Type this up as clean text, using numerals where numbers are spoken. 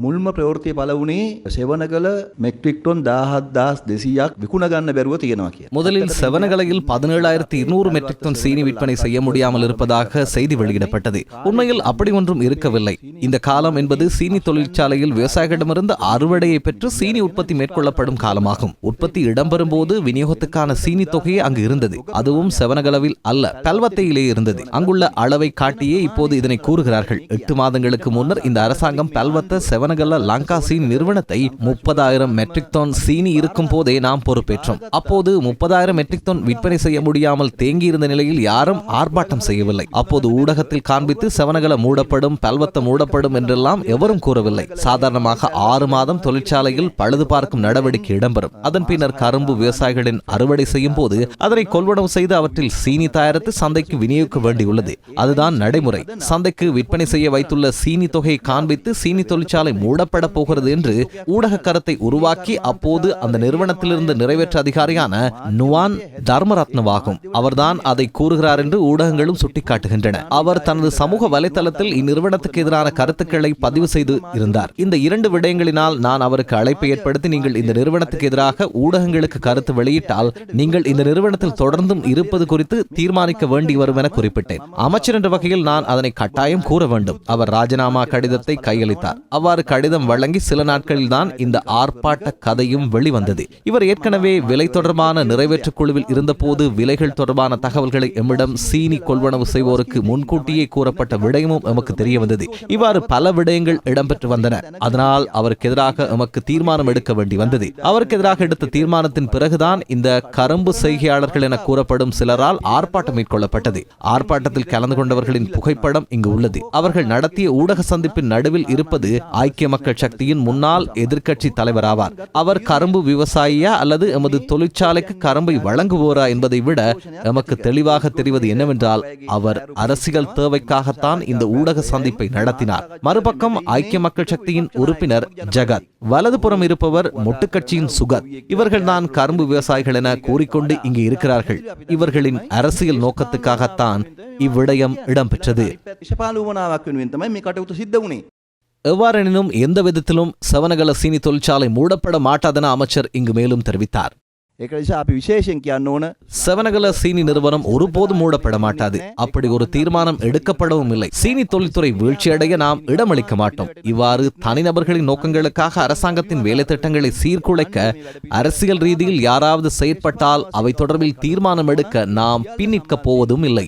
මුල්ම ප්‍රවෘත්තිය පළ වුණේ සෙවණගල මෙට්‍රික් ටොන් 17,200ක් විකුණ ගන්න බැරුව තියෙනවා කියලා. முதலில் செவனகலையில் 17,200 மெட்ரிக் டன் சீனி விற்பனை செய்ய முடியாமல் இருப்பதாக செய்தி வெளியிடப்பட்டது. உண்மையில் அப்படி ஒன்றும் இருக்கவில்லை. இந்த காலம் என்பது சீனி தொழிற்சாலையில் விவசாயிகளிடமிருந்து அறுவடையை பெற்று சீனி உற்பத்தி மேற்கொள்ளப்படும் காலமாகும். உற்பத்தி இடம்பெறும் போது விநியோகத்துக்கான சீனி தொகையே அங்கு இருந்தது. அதுவும் செவனகலவில் அல்ல, பல்வத்தையிலே இருந்தது. அங்குள்ள அளவை காட்டியே இப்போது இதனை கூறுகிறார்கள். 8 மாதங்களுக்கு முன்னர் இந்த அரசாங்கம் பல்வத்த செவனகல்ல லங்கா சீனி நிறுவனத்தை 30,000 மெட்ரிக் டன் சீனி இருக்கும் போதே நாம் பொறுப்பேற்றோம். அப்போது 30,000 மெட்ரிக் டன் விற்பனை செய்ய முடியாமல் தேங்கியிருந்த நிலையில் யாரும் ஆர்ப்பாட்டம் செய்யவில்லை. அப்போது ஊடகத்தில் காண்பித்து செவனகல மூடப்படும், பல்வத்த மூடப்படும் என்றெல்லாம் எவரும் கூறவில்லை. சாதாரணமாக 6 மாதம் தொழிற்சாலையில் பழுது பார்க்கும் நடவடிக்கை இடம்பெறும். அதன் பின்னர் கரும்பு விவசாயிகளின் அறுவடை செய்யும் போது அதனை கொள்வனவு செய்து அவற்றில் சீனி தயாரித்து சந்தைக்கு விநியோகிக்க வேண்டியுள்ளது. அதுதான் நடைமுறை. சந்தைக்கு விற்பனை செய்ய வைத்துள்ள சீனி தொகையை காண்பித்து சீனி தொழிற்சாலை மூடப்பட போகிறது என்று ஊடக கருத்தை உருவாக்கி அப்போது அந்த நிறுவனத்திலிருந்து நிறைவேற்ற அதிகாரியான நுவான் தர்மரத்னவாகும். அவர்தான் அதை கூறுகிறார் என்று ஊடகங்களும் சுட்டிக்காட்டுகின்றன. அவர் தனது சமூக வலைதளத்தில் இந்நிறுவனத்துக்கு எதிரான கருத்துக்களை பதிவு செய்து இருந்தார். இந்த 2 விடயங்களினால் நான் அவருக்கு அழைப்பை ஏற்படுத்தி, நீங்கள் இந்த நிறுவனத்துக்கு எதிராக ஊடகங்களுக்கு கருத்து வெளியிட்டால் நீங்கள் இந்த நிறுவனத்தில் தொடர்ந்தும் இருப்பது குறித்து தீர்மானிக்க வேண்டி வரும் என குறிப்பிட்டேன். அமைச்சர் என்ற வகையில் நான் அதனை கட்டாயம் கூற வேண்டும். அவர் ராஜினாமா கடிதத்தை கையளித்தார். அவ்வாறு கடிதம் வழங்கி சில நாட்களில் தான் இந்த ஆர்ப்பாட்ட கதையும் வெளிவந்தது. இவர் ஏற்கனவே விலை தொடர்பான நிறைவேற்று குழுவில் இருந்தபோது விலைகள் தொடர்பான தகவல்களை எம்மிடம் சீனி கொள்வனவு செய்வோருக்கு முன்கூட்டியே கூறப்பட்ட விடயமும் எமக்கு தெரிய வந்தது. இவ்வாறு பல விடயங்கள் இடம்பெற்று வந்தன. அதனால் அவருக்கு எதிராக எமக்கு தீர்மானம் எடுக்க வேண்டி வந்தது. அவருக்கு எதிராக எடுத்த தீர்மானத்தின் பிறகுதான் இந்த கரும்பு செய்கையாளர்கள் என கூறப்படும் சிலரால் ஆர்ப்பாட்டம் மேற்கொள்ளப்பட்டது. ஆர்ப்பாட்டத்தில் கலந்து கொண்டவர்களின் புகைப்படம் இங்கு உள்ளது. அவர்கள் நடத்திய ஊடக சந்திப்பின் நடுவில் இருப்பது ஐக்கிய மக்கள் சக்தியின் முன்னாள் எதிர்க்கட்சி தலைவர் ஆவார். அவர் கரும்பு விவசாயியா அல்லது எமது தொழிற்சாலைக்கு கரும்பை வழங்குவோரா என்பதை விட எமக்கு தெளிவாக தெரிவது என்னவென்றால் அவர் அரசியல் தேவைக்காகத்தான் இந்த ஊடக சந்திப்பை நடத்தினார். மறுபக்கம் ஐக்கிய மக்கள் சக்தியின் உறுப்பினர் ஜகத், வலதுபுறம் இருப்பவர் மொட்டுக்கட்சியின் சுகத். இவர்கள் தான் கரும்பு விவசாயிகள் என கூறிக்கொண்டு இங்கு இருக்கிறார்கள். இவர்களின் அரசியல் நோக்கத்துக்காகத்தான் இவ்விடயம் இடம்பெற்றது. எவ்வாறெனினும் எந்த விதத்திலும் செவனகல சீனி தொழிற்சாலை மூடப்பட மாட்டாதென அமைச்சர் இங்கு மேலும் தெரிவித்தார். செவனகல சீனி நிறுவனம் ஒருபோதும் மூடப்பட மாட்டாது. அப்படி ஒரு தீர்மானம் எடுக்கப்படவும் இல்லை. சீனி தொழில்துறை வீழ்ச்சியடைய நாம் இடமளிக்க மாட்டோம். இவ்வாறு தனிநபர்களின் நோக்கங்களுக்காக அரசாங்கத்தின் வேலை திட்டங்களை சீர்குலைக்க அரசியல் ரீதியில் யாராவது செயற்பட்டால் அவை தொடர்பில் தீர்மானம் எடுக்க நாம் பின்னிற்க போவதும் இல்லை.